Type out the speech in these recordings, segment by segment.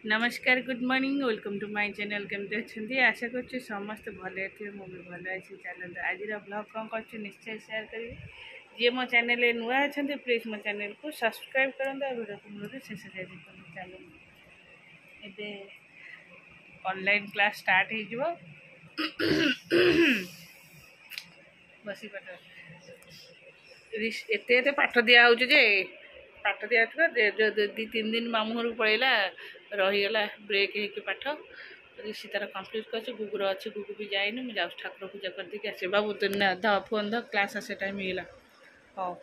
नमस्कार good morning welcome to my channel केमती अच्छे आशा कर समस्त भले थे मुझे भल अच्छी चलते आज ब्लॉग कौन कर निश्चय शेयर करी जी मो चैनल नुआ अच्छा प्लीज मो चैनल को सब्सक्राइब करते वीडियो को मूल शेष जाए देखते चलो ये ऑनलाइन क्लास स्टार्ट हो बस एत पाठ दिया जे पाठ दिया दी तीन दिन मामू घर पड़ेगा रहीगला ब्रेक हो पाठ ऋषि तार कम्प्लीट कर गुगुर अच्छे गुगु भी जाए मुझे ठाकुर पूजा कर दी आसे बाबू द फोन द क्लास आसे टाइम होगा हाँ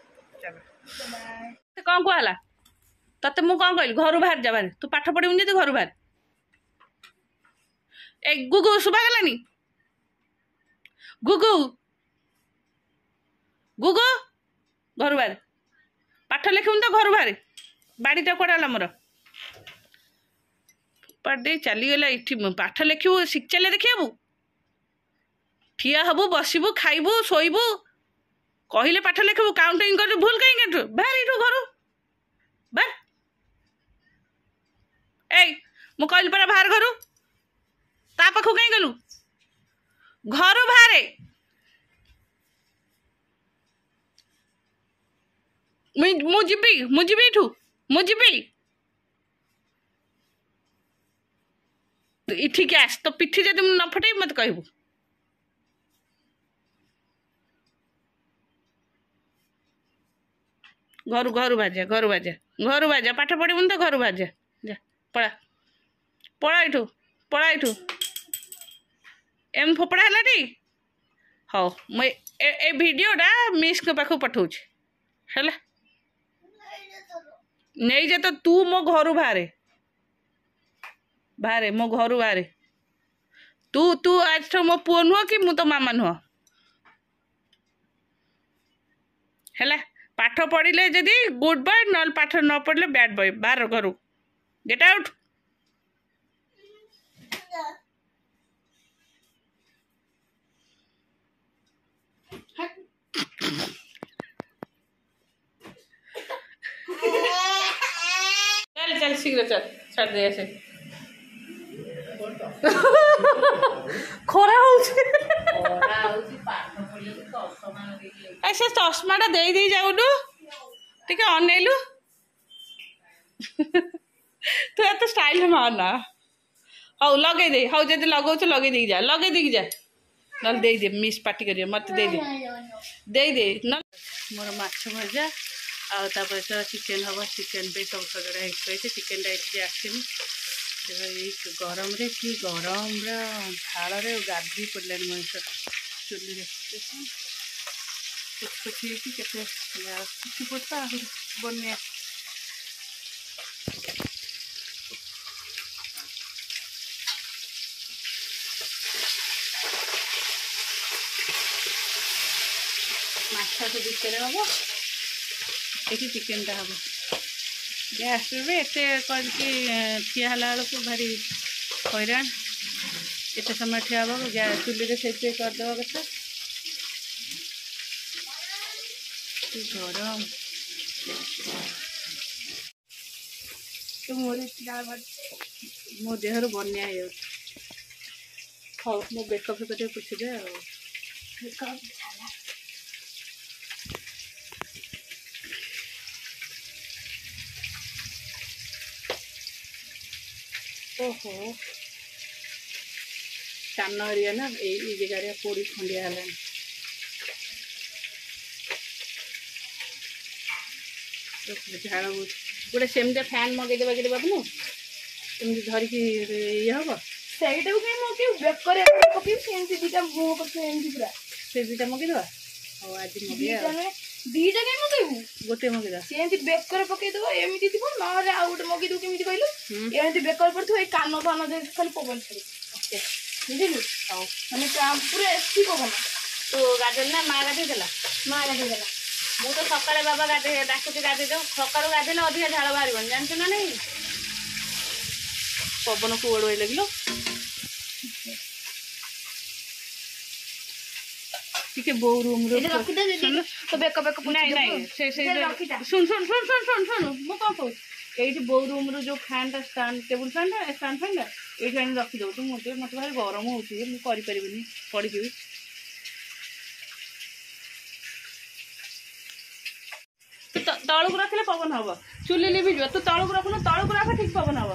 चलो कौन कहला ते मुझे कौन कहली घर बाहर जा बाहर तू पाठ पढ़ी जी घर बाहर ए गुगु शुभागलानी गुगु गुगु घर बाहर पाठ लिखुन तो घर बाहर बाड़ीटा कड़ा मोर पढ़े चलीगला ये पाठ लिखू शिक्षाले देखिए ठिया हबु बसबू खाइबू शोबू कहले पाठ लिखबू काउंटिंग कर भूल कहीं बाहर यू घर बाहर ए मु कहली परा बाहर घर ता पाखु कहीं गलु घर बाहर मुझी इठिक आस तो पिठी जब न फटे मत कहबू घर घर बाजा पाठ पढ़ी तो घर बाजा जा पड़ा पड़ा इठू एम फोपड़ा है टी हाँ मुझे भिडटा मिस के पाख पठाऊँ है नहीं जे तो तू मो घर बाहर बाहर मो घर बाहर तू तू आज मो पुओ नुह कि मु तो मामा नुह है पाठ पढ़ले जदि गुड बॉय न पाठ न पढ़ले बैड बॉय बाहर घर गेट आउट चल चल शीघ्र चल छाड़ दे ऐसे खरा ऐसे चश्माटा दे दी जाऊनु टे अनेलु तू एत स्टाइल मारना हाउ लगे दे हाउ जब लगौ लगे दी जा लगे दी जा ना दे दे मिस पार्टी करिए मत दे दे ना मोर माछ भजा आपर तो चिकेन हम चिकेन पे सब सजड़ा है चिकेन ये आसनी गरम रे कि गरम झाड़ गाधी पड़े मनुष्य चुली पोछी के पड़ता बनिया माछ तो भितर हम ये चिकेन हम गैस करके ठिया बेलू भारी हैरान एत समय ठिया गैस चुली से करदे कथा गरम मो देहर बनिया हो मो बेक फेक पोछीदे ओहो कान हरिया ना ये जगह पोड़ी खंडिया है झाड़ गोटे सेमती फैन मगेदेवा कि बाबू एमती धरिकी ये हम ସେଇଟା କहीं ମଗେଇ ବେକରେ ପକେଇ ସେମିତି ଦିଟା ମୁହ ପକେଇ ଏମିତି ପୁରା ସେ ଦିଟା ମଗେଇଦେବା ଆଉ ଆଜି ମଗେଇବା ଦିଟା କାଇଁ ମଗେଇବୁ ଗୋଟେ ମଗେଇଦେବା ସେମିତି ବେକରେ ପକେଇଦେବ ଏମିତି ଥିବ ନହେଲେ ଆଉ ଗୋଟେ ମଗେଇଦେବୁ କେମିତି କହିଲୁ ଏମିତି ବେକରେ ପଡିଥିବ ଏଇ କାନ ଫାନ ଦେଇ ଖାଲି ପବନ ଛାଡିବ ବୁଝିଲୁ ହଉ ମାନେ ପୁରା ଏଠି ପବନ ତୁ ଗାଧେଇଲୁ ନା ମା ଗାଧେଇଦେଲା ମା ଗାଧେଇଦେଲା ମୁଁ ତ ସକାଳେ ବାବା ଡାକୁଛି ଗାଧେଇ ଦେଉ ସକାଳୁ ଗାଧେଇଲେ ଅଧିକା ଝାଳ ବାହାରିବନି ଜାଣିଛୁ ନା ନାଇଁ पवन को ओड़ लगे टिके बो रूम रो रखी दे तो बेक बेक नहीं नहीं से सुन सुन सुन सुन सुन सुन मो कौन कहूँ এইଠି ବୋଉ ରୁମ୍ରୁ ଯେଉଁ ଫ୍ୟାନ୍ଟା ଷ୍ଟାଣ୍ଡ ଟେବୁଲ୍ ଫ୍ୟାନ୍ଟା ଷ୍ଟାଣ୍ଡ ଫ୍ୟାନ୍ଟା ଏଇଠି ଆଣି ରଖିଦେବୁ। ତୁ ମୋତେ ଭାରି ଗରମ ହେଉଛି, ମୁଁ କରିପାରିବିନି, ପଡ଼ିଯିବି। ତୁ ତଳକୁ ରଖିଲେ ପବନ ହବ, ଚୁଲି ଲିଭିଯିବ। ତୁ ତଳକୁ ରଖୁନ, ତଳକୁ ରଖ, ଠିକ୍ ପବନ ହବ।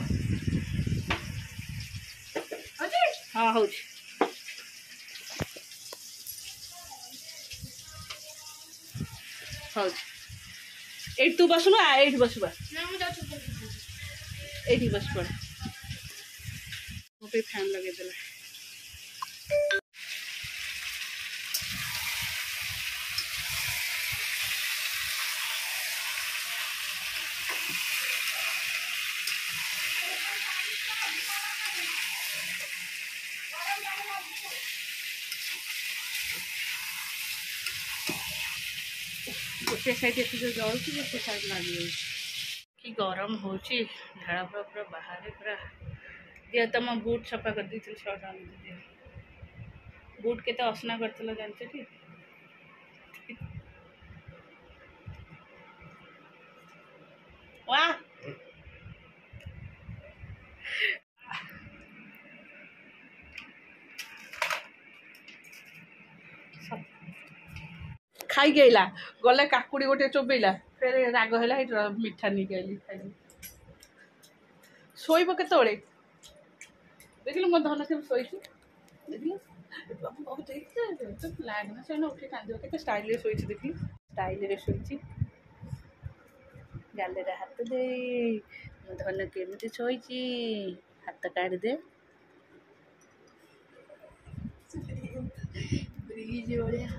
ହଁ ହେଉଛି। ହେଉଛି। ଏଇଠି ତୁ ବସୁନୁ, ଏଇଠି ବସିବା, ଏଇଠି ବସି ପଡ଼। ମୋ ପାଇଁ ଫ୍ୟାନ୍ ଲଗେଇଦେଲା। ଗୋଟେ ସାଇଡ୍ ଏଠି ଯେଉଁ ଜଳୁଛି, ଗୋଟେ ସାଇଡ୍ ଲାଗିଯାଉଛି। କି ଗରମ ହେଉଛି, ଝାଳ ପୁରା ବାହାରେ ପୁରା। ଦିଅ ତମ ବୁଟ୍ ସଫା କରିଦେଇଥିଲି, 100 ଟଙ୍କା ଦିଅ। ବୁଟ୍ କେତେ ଅସନା କରିଥିଲ ଜାଣିଛ କି? ୱା ଖାଇକି ଆଇଲା, ଗଲେ କାକୁଡ଼ି ଗୋଟେ ଚୋବେଇଲା, ଫେରେ ରାଗ ହେଲା, ଏଇଠି ମିଠା ନେଇକି ଆଇଲି ଖାଇଲି। ଶୋଇବ କେତେବେଳେ ଦେଖିଲୁ? ମୋ ଧନ କେମିତି ଶୋଇଛି ଦେଖିଲୁ? ବାବୁ ଦେଖିଲେ ଲାଗେନା, ସେ ଉଠି କାନ୍ଦିବ। କେତେ ଷ୍ଟାଇଲ୍ରେ ଶୋଇଛି ଦେଖିଲୁ? ଷ୍ଟାଇଲ୍ରେ ଶୋଇଛି, ଗାଲରେ ହାତ ଦେଇ। ମୋ ଧନ କେମିତି ଶୋଇଛି, ହାତ କାଢ଼ିଦେ। ବ୍ରିଜ୍ ଭଳିଆ।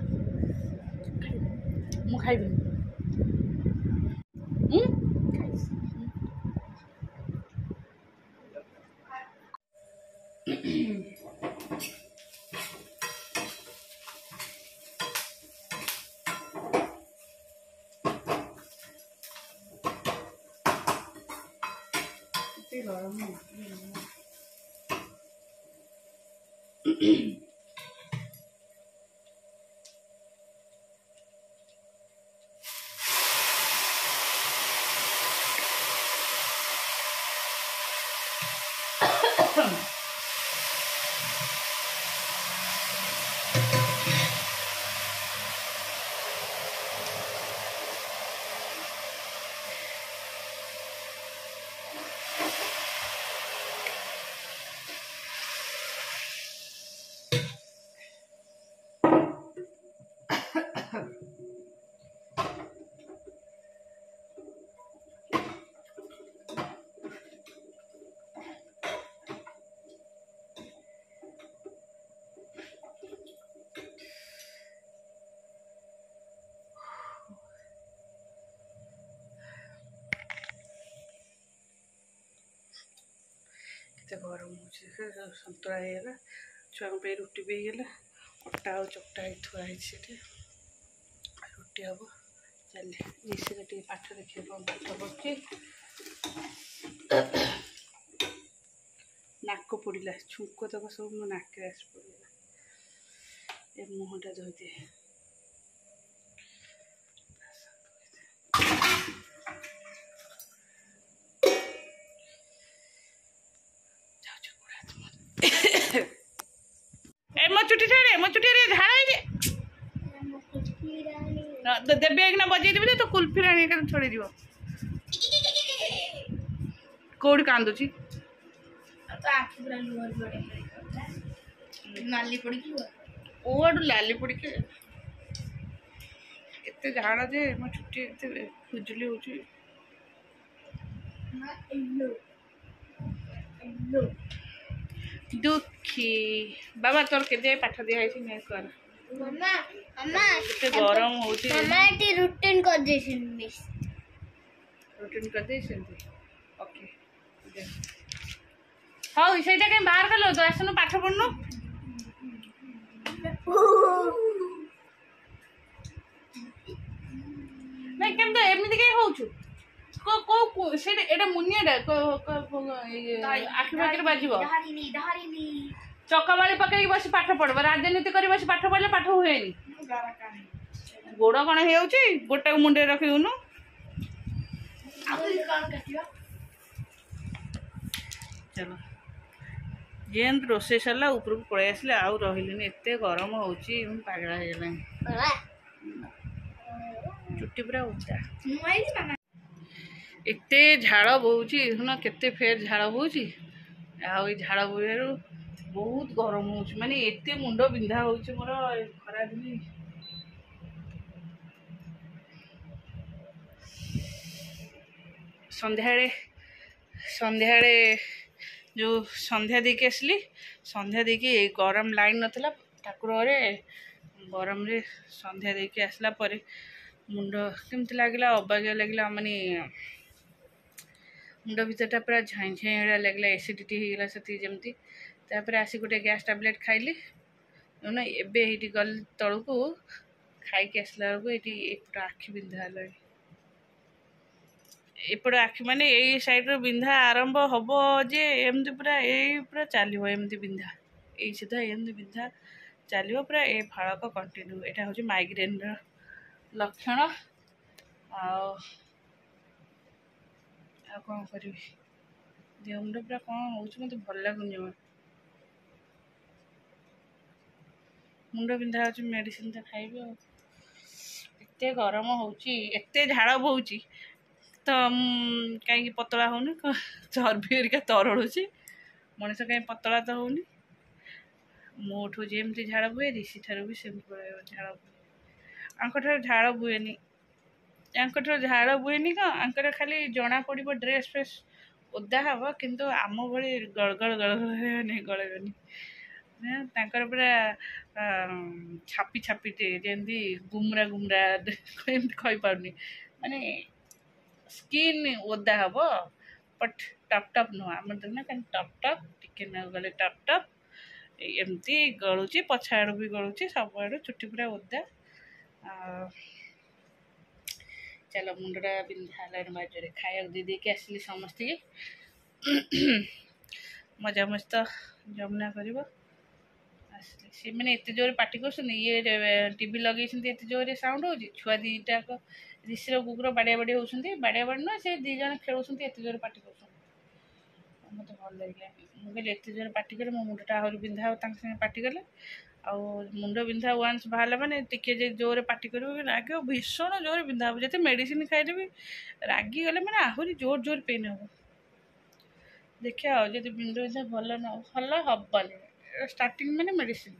ମୁଁ ଖାଇବିନି। କେତେ ଗରମ ହେଉଛି। ସନ୍ତୁଳା ହେଇଗଲା, ଛୁଆଙ୍କ ପାଇଁ ରୁଟି ବି ହେଇଗଲା। ଅଟା ଆଉ ଚକଟା ହେଇ ଥୁଆ ହେଇଛି ସେଠି, ରୁଟି ହବ। ଚାଲି ରିସିରେ ଟିକେ ପାଠ ଦେଖିବା, କ'ଣ ପାଠ ପଢ଼ୁଛି। ନାକ ପୋଡ଼ିଲା, ଛୁଙ୍କ ତକ ସବୁ ମୋ ନାକରେ ଆସି ପଡ଼ିଲା। ଏ ମୁହଁଟା ଧୋଇଦିଏ। ମୋ ଚୁଟି ଛାଡ଼େ, ମୋ ଚୁଟିରେ ଝାଳ ହେଇଛି। ଦେବେ ଏଇକିନା ବଜେଇଦେବି ଯେ ତୁ କୁଲ୍ଫି ରାଣୀ ଏକାଥରେ ଛଡ଼େଇଯିବ। କୋଉଠି କାନ୍ଦୁଛି? ନାଲି ପଡ଼ିକି କୋଉଆଡ଼ୁ ଲାଲି ପଡ଼ିକି। ଏତେ ଝାଳ ଯେ ମୋ ଚୁଟି ଏତେ ଖୁଜୁଲି ହେଉଛି। ଦୁଃଖୀ ବାବା, ତୋର କେତେ ପାଠ ଦିଆହେଇଛି ନେ କର। କେତେ ଗରମ ହେଉଛି। ରୁଟିନ୍ କରିଦେଇଛନ୍ତି। ଓକେ, ହଉ ସେଇଟା କାହିଁ ବାହାର କଲ? ତୁ ଆସୁନୁ, ପାଠ ପଢ଼ୁନୁ। ନାଇଁ କେମିତି ଏମିତି କାହିଁ ହଉଛୁ? କୋଉ ସେଇଟା ଏଇଟା ମୁନିଆଟା ଆଖି ପାଖରେ ବାଜିବ। ଚକବାଳି ପକେଇକି ବସି ପାଠ ପଢ଼ିବ, ରାଜନୀତି କରି ବସି ପାଠ ପଢ଼ିଲେ ପାଠ ହୁଏନି। ଗୋଡ଼ କ'ଣ ହେଇଯାଉଛି? ଗୋଟାକୁ ମୁଣ୍ଡରେ ରଖିଦଉନୁ। चलो जेन रोसे सरला ऊपर को पड़े आसले आउ रही एत गरम हो पागला हो चुट्टी पूरा उच्चा एत झाड़ बोची देखुन केते फेर झाड़ बोची आई झाड़ बोइरु बहुत गरम हो माने एत मुंड बिंधा हो मोर खरा दिन संध्या जो संध्या देके आसली संध्या देके गरम लाइन नथला ठाकुर रे गरम रे संध्या देके आसला परे मुंड केमती लगला अबागिया लगला माने मुंड भीतरटा पूरा झाई झाई लगला एसिडिटी होगला से जमती तापर आसी गोटे गैस टैबलेट खाइली ना एबे ये गल तल को खाई आसला बेलू ये आखि बिंधा एपट आखि माने यही साइड बिंधा आरंभ हम जे एमती पूरा यही पूरा चलो एमती बिंधा यही सीधा एमती बिंधा चलो पूरा ए फाड़क कंटिन्यू यहाँ हूँ माइग्रेन लक्षण कौन करी देह मुंड पूरा कौन हो मत भल लगुनि मुंड बिंधा हो मेडिसिन तो खाइबी एत गरम होते झाड़ बोची तो कहीं पतला होनी चर्बी हरिका तरड़ुची मनीष कहीं पतला तो होनी मोठू जमी झाड़ बुए ऋषि ठार भी सेमती झाड़ बुए आंकर झाड़ बुएनी झाड़ बुएनी कौन खाली जना पड़ो ड्रेस फ्रेस ओदा हम किंतु आम भाई गड़गड़ गड़गड़ नहीं गलेबनी पूरा छापी छापी जमी गुमरा गुमरा कही पारनी माने स्किन ओदा हम बट टप टप नुह आम देखना कहीं टप टप टिके न गले टप टप एमती गलुची पछ आड़ भी गलुची सब आड़ चुट्टी पूरा ओदा चलो मुंडा बिंधा बाजरे खाया दे देके आसली समस्त मजा मस्त तो जमुना कर सी मैंने एत जोर पार्टी कर ये टीवी लगे एत जोर साउंड हो छुआ दीटा ऋषिर कुकुर बाड़िया बाड़ी होती बाड़िया बाड़ी ना से दी जन खेलुंट एत जोर पार्टी कर मत भल लगे मुझे एत जोर पार्टी कले मो मुंडा आहरी बिंधा संगे पार्टी कले आ मुंड बिंधा वान्स बाहर मैंने टे जोर पार्टी कर राग भीषण जोर बिंधा हम जिते मेडिसिन खाइले भी रागी गले मैंने आहरी जोर जोर पेन हम देखिए जब मुंड बिंधा भल न भल हबनी स्टार्टिंग मैंने मेडिसिन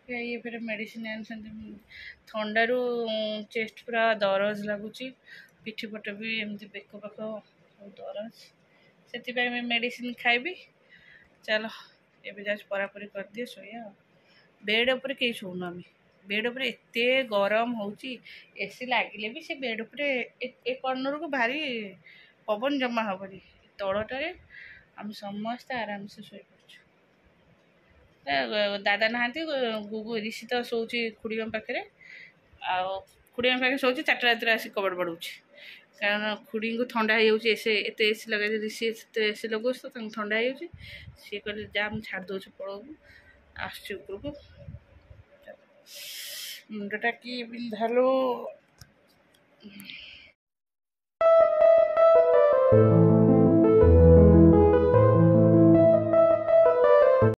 ये फिर मेडिसिन थंडारू चेस्ट पूरा दरज लगुच पिठी पट भी एमती बेक पाख सब दरज से मेडिसिन खाइबी चलो ये जा परापरी कर दिए सोया बेड उपर कहीं शोनु आम बेड उपर एत गरम हो एसी लगिले भी से बेड उपर ए कर्नर को भारी पवन जमा हेनी तलटे आम समस्त आराम से शोपा दादा ना गुगु ऋषि तो शोची खुड़ी पाखे खुड़ी पाखे शोची 4टा रात आसिक कबड़ बढ़ुची कारण खुड़ी को ठंडा हो एत एसी लगे ऋषि एसी लगे तो ठंडा हो सी कहले जा छाड़ दौर पड़ो आसुपर को मुंडटा कि बिंधालो